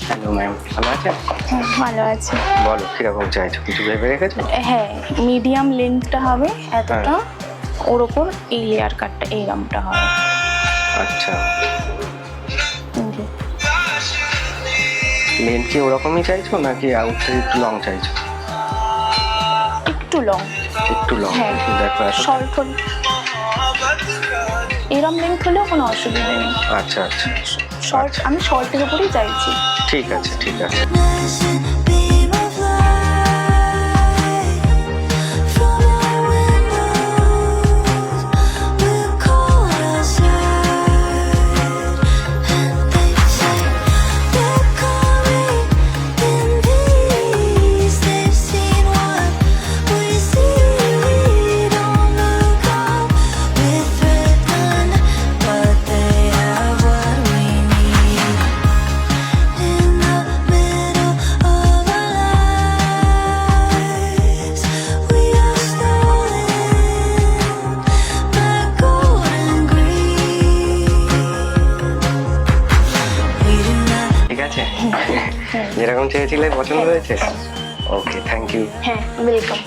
Hello ma'am, ভালো আছেন? হ্যাঁ, ভালো আছি। বলো কিরকম চাইছো, কিছু ভেবে রেখেছো? হ্যাঁ, মিডিয়াম লেন্থটা হবে এতটা, ওর ওপর এই লেয়ার কাটটা এই রামটা হবে। আচ্ছা, জি। লেন্থ কি ওরকমই চাইছো নাকি আউট থেকে একটু লং চাইছো? একটু লং। একটু লং। হ্যাঁ, দেখো শর্ট হলে এরম লেন্থ হলেও কোনো অসুবিধা নেই। আচ্ছা আচ্ছা, শর্ট, আমি শর্টের উপরেই চাইছি। ঠিক আছে ঠিক আছে। ঠিক আছে, যেরকম চেয়েছিলে পছন্দ হয়েছে? ওকে, থ্যাংক ইউ। হ্যাঁ, ওয়েলকাম।